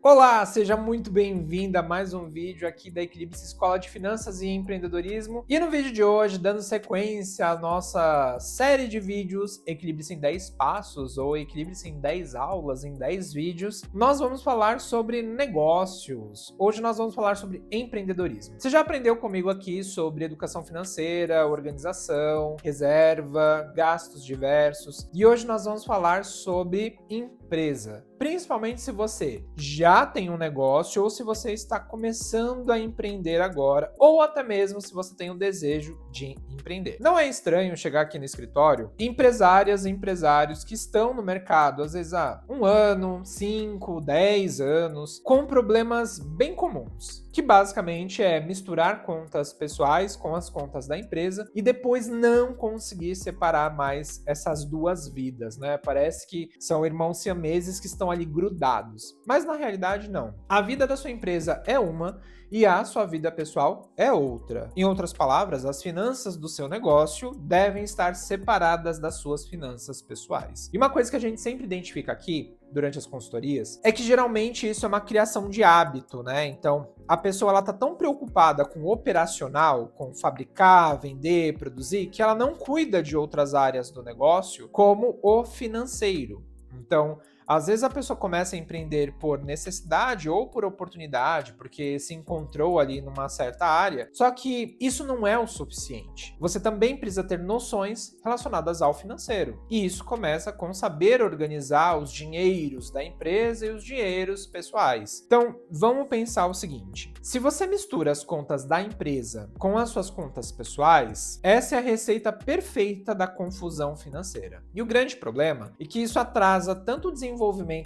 Olá, seja muito bem-vindo a mais um vídeo aqui da Equilibris Escola de Finanças e Empreendedorismo. E no vídeo de hoje, dando sequência à nossa série de vídeos Equilibris em 10 passos ou Equilibris em 10 aulas, em 10 vídeos, nós vamos falar sobre negócios. Hoje nós vamos falar sobre empreendedorismo. Você já aprendeu comigo aqui sobre educação financeira, organização, reserva, gastos diversos. E hoje nós vamos falar sobre empresa. Principalmente se você já tem um negócio ou se você está começando a empreender agora, ou até mesmo se você tem o desejo de empreender. Não é estranho chegar aqui no escritório empresárias e empresários que estão no mercado, às vezes há 1 ano, 5, 10 anos, com problemas bem comuns, que basicamente é misturar contas pessoais com as contas da empresa e depois não conseguir separar mais essas duas vidas, né? Parece que são irmãos siameses que estão ali grudados. Mas na realidade não. A vida da sua empresa é uma e a sua vida pessoal é outra. Em outras palavras, as finanças do seu negócio devem estar separadas das suas finanças pessoais. E uma coisa que a gente sempre identifica aqui durante as consultorias é que geralmente isso é uma criação de hábito, né? Então, a pessoa ela tá tão preocupada com o operacional, com fabricar, vender, produzir, que ela não cuida de outras áreas do negócio, como o financeiro. Então, às vezes a pessoa começa a empreender por necessidade ou por oportunidade, porque se encontrou ali numa certa área, só que isso não é o suficiente. Você também precisa ter noções relacionadas ao financeiro. E isso começa com saber organizar os dinheiros da empresa e os dinheiros pessoais. Então, vamos pensar o seguinte: se você mistura as contas da empresa com as suas contas pessoais, essa é a receita perfeita da confusão financeira. E o grande problema é que isso atrasa tanto o desenvolvimento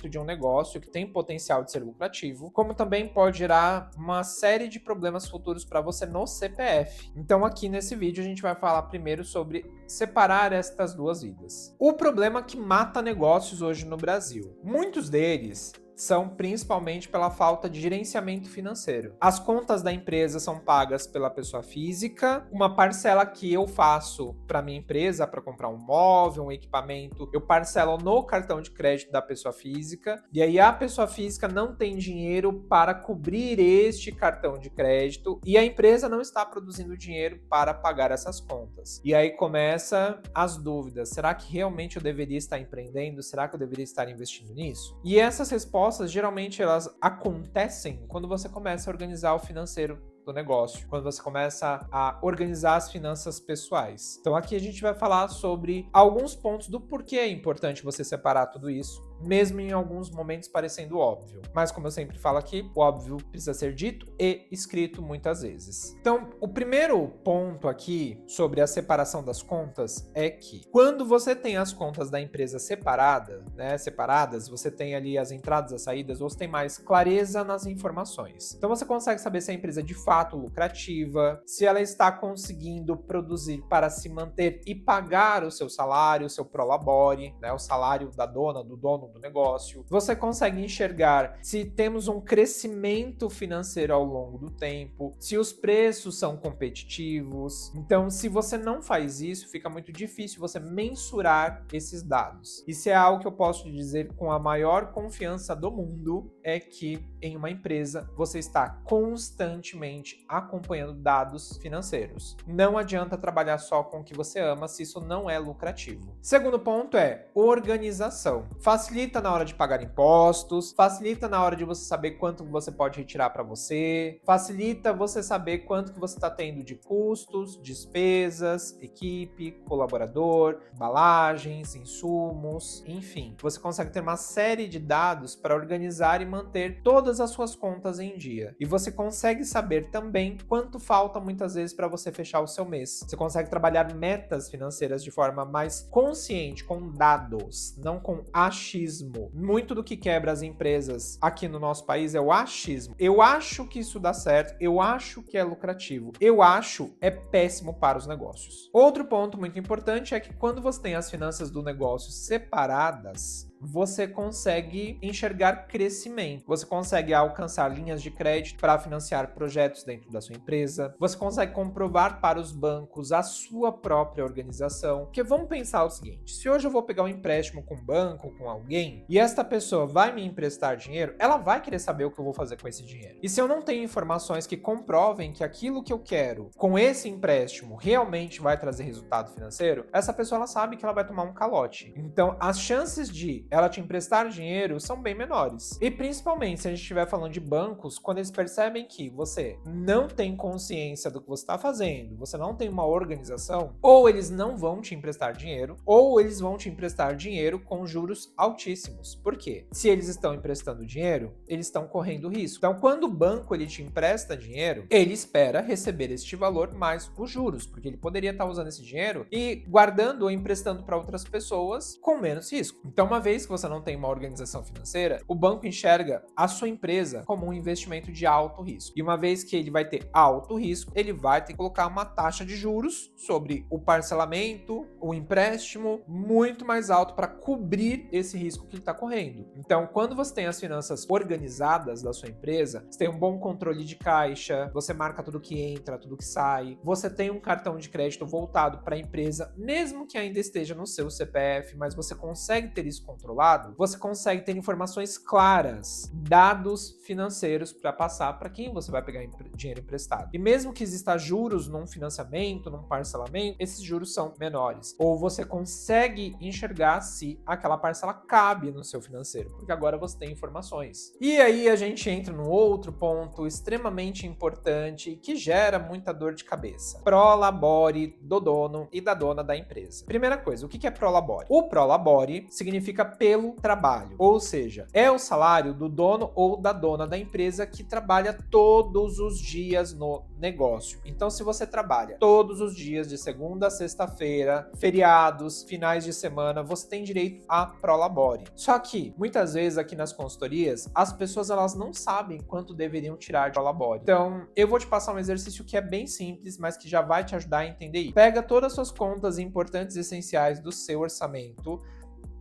de um negócio que tem potencial de ser lucrativo, como também pode gerar uma série de problemas futuros para você no CPF. Então aqui nesse vídeo a gente vai falar primeiro sobre separar estas duas vidas. O problema que mata negócios hoje no Brasil. Muitos deles são principalmente pela falta de gerenciamento financeiro. As contas da empresa são pagas pela pessoa física, uma parcela que eu faço para minha empresa, para comprar um móvel, um equipamento, eu parcelo no cartão de crédito da pessoa física, e aí a pessoa física não tem dinheiro para cobrir este cartão de crédito, e a empresa não está produzindo dinheiro para pagar essas contas. E aí começa as dúvidas: será que realmente eu deveria estar empreendendo? Será que eu deveria estar investindo nisso? E essas respostas geralmente elas acontecem quando você começa a organizar o financeiro do negócio, quando você começa a organizar as finanças pessoais. Então aqui a gente vai falar sobre alguns pontos do porquê é importante você separar tudo isso, mesmo em alguns momentos parecendo óbvio. Mas como eu sempre falo aqui, o óbvio precisa ser dito e escrito muitas vezes. Então, o primeiro ponto aqui sobre a separação das contas é que quando você tem as contas da empresa separadas, você tem ali as entradas e as saídas, você tem mais clareza nas informações. Então você consegue saber se a empresa de fato lucrativa, se ela está conseguindo produzir para se manter e pagar o seu salário, o seu prolabore, né, o salário da dona, do dono do negócio. Você consegue enxergar se temos um crescimento financeiro ao longo do tempo, se os preços são competitivos. Então, se você não faz isso, fica muito difícil você mensurar esses dados. Isso é algo que eu posso dizer com a maior confiança do mundo, é que em uma empresa você está constantemente acompanhando dados financeiros. Não adianta trabalhar só com o que você ama se isso não é lucrativo. Segundo ponto é organização. Facilita na hora de pagar impostos, facilita na hora de você saber quanto você pode retirar para você, facilita você saber quanto que você está tendo de custos, despesas, equipe, colaborador, embalagens, insumos, enfim. Você consegue ter uma série de dados para organizar e manter todas as suas contas em dia. E você consegue saber também quanto falta muitas vezes para você fechar o seu mês. Você consegue trabalhar metas financeiras de forma mais consciente, com dados, não com achismo. Muito do que quebra as empresas aqui no nosso país é o achismo. Eu acho que isso dá certo, eu acho que é lucrativo, eu acho é péssimo para os negócios. Outro ponto muito importante é que quando você tem as finanças do negócio separadas, você consegue enxergar crescimento. Você consegue alcançar linhas de crédito para financiar projetos dentro da sua empresa. Você consegue comprovar para os bancos a sua própria organização. Porque vamos pensar o seguinte, se hoje eu vou pegar um empréstimo com um banco, com alguém, e esta pessoa vai me emprestar dinheiro, ela vai querer saber o que eu vou fazer com esse dinheiro. E se eu não tenho informações que comprovem que aquilo que eu quero com esse empréstimo realmente vai trazer resultado financeiro, essa pessoa ela sabe que ela vai tomar um calote. Então, as chances de ela te emprestar dinheiro são bem menores. E principalmente se a gente estiver falando de bancos, quando eles percebem que você não tem consciência do que você está fazendo, você não tem uma organização, ou eles não vão te emprestar dinheiro, ou eles vão te emprestar dinheiro com juros altíssimos. Por quê? Se eles estão emprestando dinheiro, eles estão correndo risco. Então, quando o banco ele te empresta dinheiro, ele espera receber este valor mais os juros, porque ele poderia estar usando esse dinheiro e guardando ou emprestando para outras pessoas com menos risco. Então, uma vez que você não tem uma organização financeira, o banco enxerga a sua empresa como um investimento de alto risco. E uma vez que ele vai ter alto risco, ele vai ter que colocar uma taxa de juros sobre o parcelamento, o empréstimo, muito mais alto para cobrir esse risco que ele está correndo. Então, quando você tem as finanças organizadas da sua empresa, você tem um bom controle de caixa, você marca tudo que entra, tudo que sai, você tem um cartão de crédito voltado para a empresa, mesmo que ainda esteja no seu CPF, mas você consegue ter isso controlado, você consegue ter informações claras, dados financeiros para passar para quem você vai pegar dinheiro emprestado. E mesmo que exista juros num financiamento, num parcelamento, esses juros são menores. Ou você consegue enxergar se aquela parcela cabe no seu financeiro, porque agora você tem informações. E aí a gente entra num outro ponto extremamente importante que gera muita dor de cabeça. Prolabore do dono e da dona da empresa. Primeira coisa, o que é prolabore? O prolabore significa pelo trabalho, ou seja, é o salário do dono ou da dona da empresa que trabalha todos os dias no negócio. Então, se você trabalha todos os dias de segunda a sexta-feira, feriados, finais de semana, você tem direito a prolabore. Só que, muitas vezes aqui nas consultorias, as pessoas elas não sabem quanto deveriam tirar de prolabore. Então, eu vou te passar um exercício que é bem simples, mas que já vai te ajudar a entender isso. Pega todas as suas contas importantes e essenciais do seu orçamento,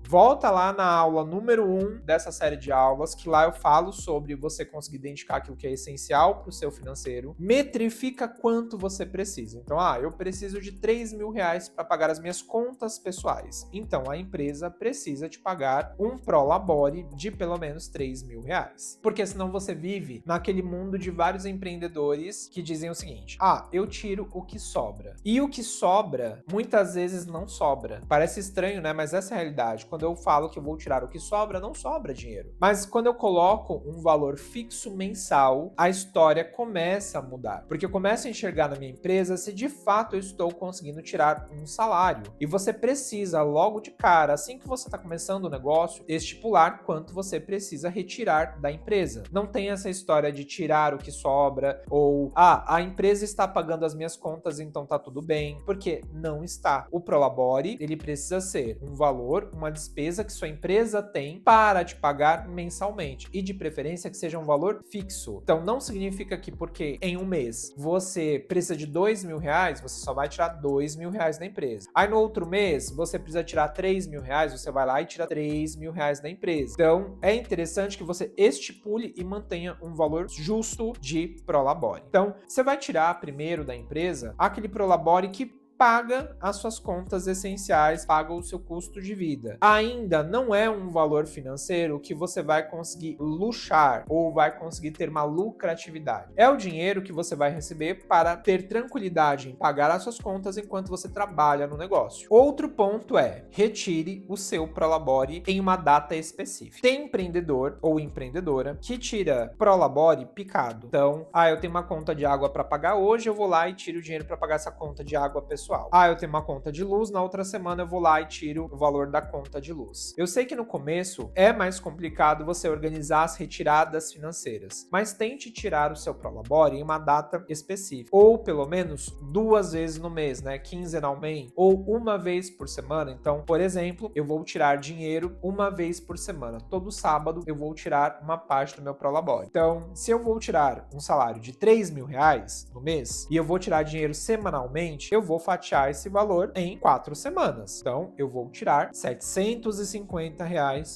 volta lá na aula número 1 dessa série de aulas, que lá eu falo sobre você conseguir identificar aquilo que é essencial para o seu financeiro. Metrifica quanto você precisa. Então, eu preciso de R$3.000 para pagar as minhas contas pessoais. Então, a empresa precisa te pagar um prolabore de pelo menos R$3.000. Porque senão você vive naquele mundo de vários empreendedores que dizem o seguinte: eu tiro o que sobra. E o que sobra, muitas vezes não sobra. Parece estranho, né? Mas essa é a realidade. Quando eu falo que eu vou tirar o que sobra, não sobra dinheiro. Mas quando eu coloco um valor fixo mensal, a história começa a mudar. Porque eu começo a enxergar na minha empresa se de fato eu estou conseguindo tirar um salário. E você precisa, logo de cara, assim que você está começando o negócio, estipular quanto você precisa retirar da empresa. Não tem essa história de tirar o que sobra, ou, a empresa está pagando as minhas contas, então tá tudo bem. Porque não está. O prolabore, ele precisa ser um valor, uma despesa que sua empresa tem para te pagar mensalmente e de preferência que seja um valor fixo. Então não significa que porque em um mês você precisa de R$2.000, você só vai tirar R$2.000 da empresa. Aí no outro mês você precisa tirar R$3.000, você vai lá e tira R$3.000 da empresa. Então é interessante que você estipule e mantenha um valor justo de prolabore. Então você vai tirar primeiro da empresa aquele prolabore que paga as suas contas essenciais, paga o seu custo de vida. Ainda não é um valor financeiro que você vai conseguir luxar ou vai conseguir ter uma lucratividade. É o dinheiro que você vai receber para ter tranquilidade em pagar as suas contas enquanto você trabalha no negócio. Outro ponto é: retire o seu prolabore em uma data específica. Tem empreendedor ou empreendedora que tira prolabore picado. Então, eu tenho uma conta de água para pagar hoje, eu vou lá e tiro o dinheiro para pagar essa conta de água pessoal. Eu tenho uma conta de luz, na outra semana eu vou lá e tiro o valor da conta de luz. Eu sei que no começo é mais complicado você organizar as retiradas financeiras, mas tente tirar o seu prolabore em uma data específica, ou pelo menos 2 vezes no mês, né? Quinzenalmente, ou uma vez por semana. Então, por exemplo, eu vou tirar dinheiro uma vez por semana. Todo sábado eu vou tirar uma parte do meu prolabore. Então, se eu vou tirar um salário de R$3.000 no mês e eu vou tirar dinheiro semanalmente, eu vou fatiar fatiar esse valor em 4 semanas. Então, eu vou tirar R$ 750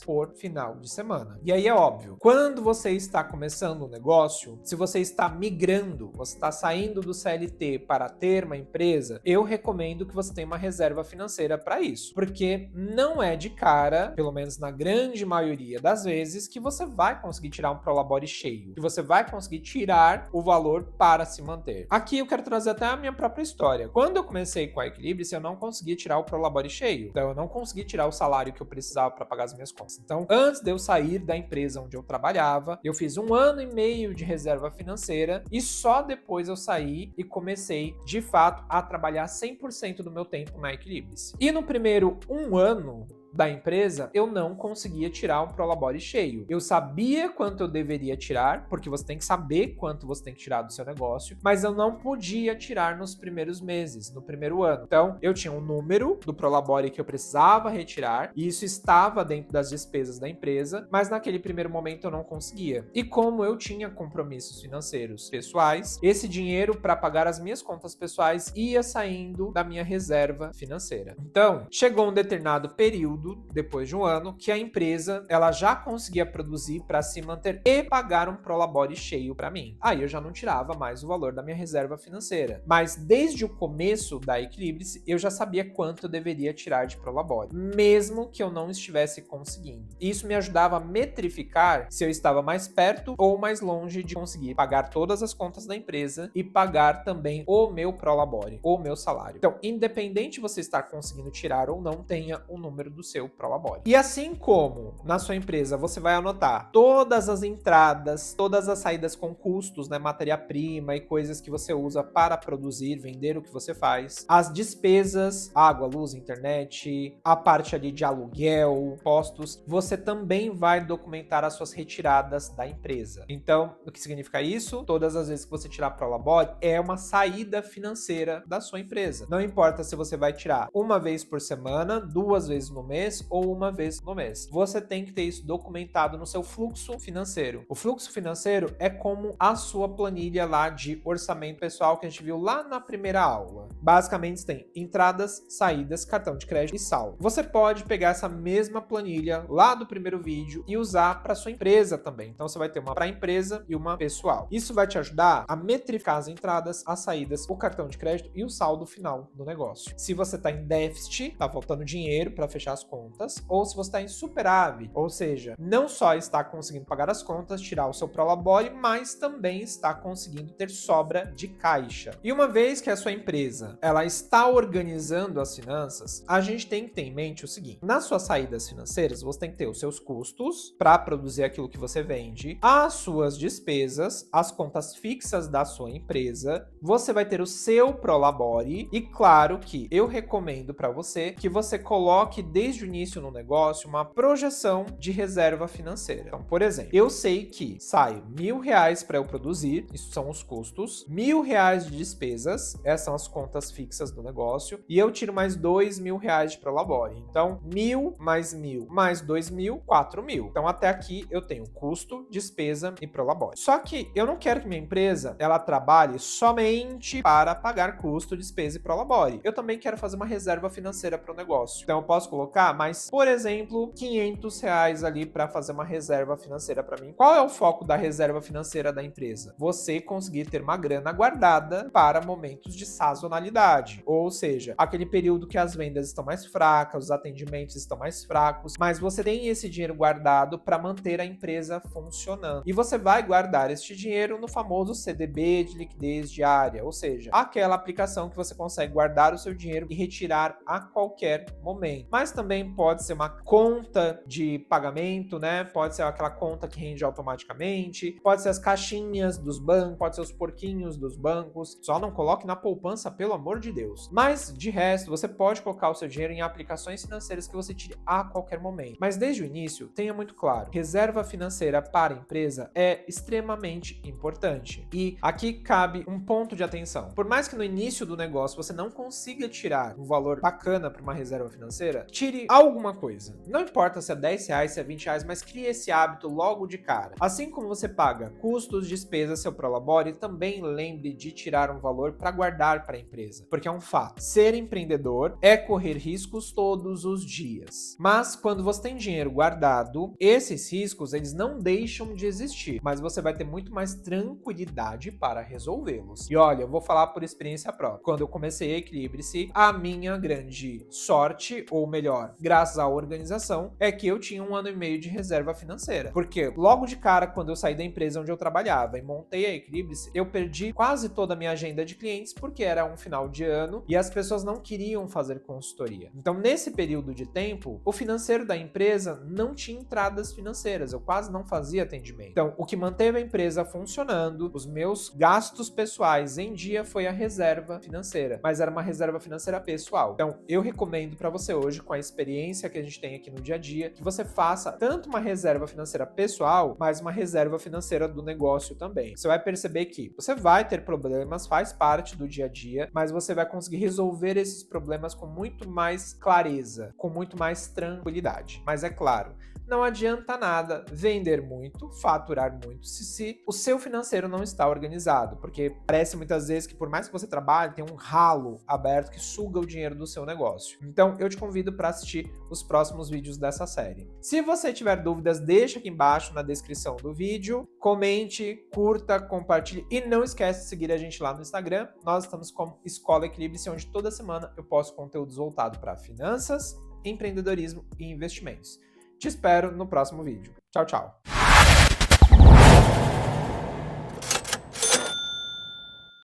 por final de semana. E aí é óbvio, quando você está começando um negócio, se você está migrando, você está saindo do CLT para ter uma empresa, eu recomendo que você tenha uma reserva financeira para isso, porque não é de cara, pelo menos na grande maioria das vezes, que você vai conseguir tirar um Prolabore cheio, que você vai conseguir tirar o valor para se manter. Aqui eu quero trazer até a minha própria história. Quando eu comecei com a Equilibrice, eu não conseguia tirar o Prolabore cheio, então eu não consegui tirar o salário que eu precisava para pagar as minhas contas. Então, antes de eu sair da empresa onde eu trabalhava, eu fiz 1 ano e meio de reserva financeira e só depois eu saí e comecei, de fato, a trabalhar 100% do meu tempo na Equilibrice. E no primeiro 1 ano da empresa, eu não conseguia tirar um Prolabore cheio. Eu sabia quanto eu deveria tirar, porque você tem que saber quanto você tem que tirar do seu negócio, mas eu não podia tirar nos primeiros meses, no primeiro ano. Então, eu tinha um número do Prolabore que eu precisava retirar, e isso estava dentro das despesas da empresa, mas naquele primeiro momento eu não conseguia. E como eu tinha compromissos financeiros pessoais, esse dinheiro para pagar as minhas contas pessoais ia saindo da minha reserva financeira. Então, chegou um determinado período, depois de 1 ano, que a empresa ela já conseguia produzir para se manter e pagar um Prolabore cheio para mim. Aí eu já não tirava mais o valor da minha reserva financeira. Mas desde o começo da Equilibrice, eu já sabia quanto eu deveria tirar de Prolabore, mesmo que eu não estivesse conseguindo. Isso me ajudava a metrificar se eu estava mais perto ou mais longe de conseguir pagar todas as contas da empresa e pagar também o meu Prolabore, o meu salário. Então, independente de você estar conseguindo tirar ou não, tenha o número do seu Prolabore. E assim como na sua empresa você vai anotar todas as entradas, todas as saídas com custos, né, matéria-prima e coisas que você usa para produzir, vender o que você faz, as despesas, água, luz, internet, a parte ali de aluguel, postos, você também vai documentar as suas retiradas da empresa. Então, o que significa isso? Todas as vezes que você tirar Prolabore, é uma saída financeira da sua empresa. Não importa se você vai tirar 1 vez por semana, 2 vezes no mês ou 1 vez no mês. Você tem que ter isso documentado no seu fluxo financeiro. O fluxo financeiro é como a sua planilha lá de orçamento pessoal que a gente viu lá na primeira aula. Basicamente tem entradas, saídas, cartão de crédito e saldo. Você pode pegar essa mesma planilha lá do primeiro vídeo e usar para sua empresa também. Então você vai ter uma para a empresa e uma pessoal. Isso vai te ajudar a metrificar as entradas, as saídas, o cartão de crédito e o saldo final do negócio. Se você está em déficit, tá faltando dinheiro para fechar as contas, ou se você está em superávit, ou seja, não só está conseguindo pagar as contas, tirar o seu Prolabore, mas também está conseguindo ter sobra de caixa. E uma vez que a sua empresa ela está organizando as finanças, a gente tem que ter em mente o seguinte: nas suas saídas financeiras, você tem que ter os seus custos para produzir aquilo que você vende, as suas despesas, as contas fixas da sua empresa, você vai ter o seu Prolabore e claro que eu recomendo para você que você coloque desde o início no negócio uma projeção de reserva financeira. Então, por exemplo, eu sei que sai R$ 1.000 para eu produzir, isso são os custos, R$ 1.000 de despesas, essas são as contas fixas do negócio, e eu tiro mais R$ 2.000 de Prolabore. Então, 1.000 mais 1.000 mais 2.000, 4.000. Então, até aqui eu tenho custo, despesa e Prolabore. Só que eu não quero que minha empresa ela trabalhe somente para pagar custo, despesa e Prolabore. Eu também quero fazer uma reserva financeira para o negócio. Então, eu posso colocar mais, por exemplo, R$ 500 ali para fazer uma reserva financeira para mim. Qual é o foco da reserva financeira da empresa? Você conseguir ter uma grana guardada para momentos de sazonalidade. Ou seja, aquele período que as vendas estão mais fracas, os atendimentos estão mais fracos, mas você tem esse dinheiro guardado para manter a empresa funcionando. E você vai guardar este dinheiro no famoso CDB de liquidez diária, ou seja, aquela aplicação que você consegue guardar o seu dinheiro e retirar a qualquer momento. Mas também pode ser uma conta de pagamento, né? Pode ser aquela conta que rende automaticamente, pode ser as caixinhas dos bancos, pode ser os porquinhos dos bancos. Só não coloque na poupança, pelo amor de Deus. Mas, de resto, você pode colocar o seu dinheiro em aplicações financeiras que você tire a qualquer momento. Mas desde o início, tenha muito claro, reserva financeira para a empresa é extremamente importante. E aqui cabe um ponto de atenção. Por mais que no início do negócio você não consiga tirar um valor bacana para uma reserva financeira, tire alguma coisa. Não importa se é R$10, se é R$20, mas crie esse hábito logo de cara. Assim como você paga custos, despesas, seu prolabore, também lembre de tirar um valor para guardar para a empresa, porque é um fato. Ser empreendedor é correr riscos todos os dias. Mas quando você tem dinheiro guardado, esses riscos eles não deixam de existir, mas você vai ter muito mais tranquilidade para resolvê-los. E olha, eu vou falar por experiência própria. Quando eu comecei a Equilibre-se, a minha grande sorte, ou melhor, graças à organização, é que eu tinha 1 ano e meio de reserva financeira. Porque logo de cara, quando eu saí da empresa onde eu trabalhava e montei a Equilibre-se, eu perdi quase toda a minha agenda de clientes porque era um final de ano e as pessoas não queriam fazer consultoria. Então, nesse período de tempo, o financeiro da empresa não tinha entradas financeiras, eu quase não fazia atendimento. Então, o que manteve a empresa funcionando, os meus gastos pessoais em dia foi a reserva financeira, mas era uma reserva financeira pessoal. Então, eu recomendo para você hoje, com a experiência que a gente tem aqui no dia a dia, que você faça tanto uma reserva financeira pessoal, mas uma reserva financeira do negócio também. Você vai perceber que você vai ter problemas, faz parte do dia a dia, mas você vai conseguir resolver esses problemas com muito mais clareza, com muito mais tranquilidade. Mas é claro, não adianta nada vender muito, faturar muito, se o seu financeiro não está organizado, porque parece muitas vezes que por mais que você trabalhe, tem um ralo aberto que suga o dinheiro do seu negócio. Então, eu te convido para assistir os próximos vídeos dessa série. Se você tiver dúvidas, deixa aqui embaixo na descrição do vídeo, comente, curta, compartilhe e não esquece de seguir a gente lá no Instagram. Nós estamos como Escola Equilibre-se, onde toda semana eu posto conteúdos voltados para finanças, empreendedorismo e investimentos. Te espero no próximo vídeo. Tchau, tchau!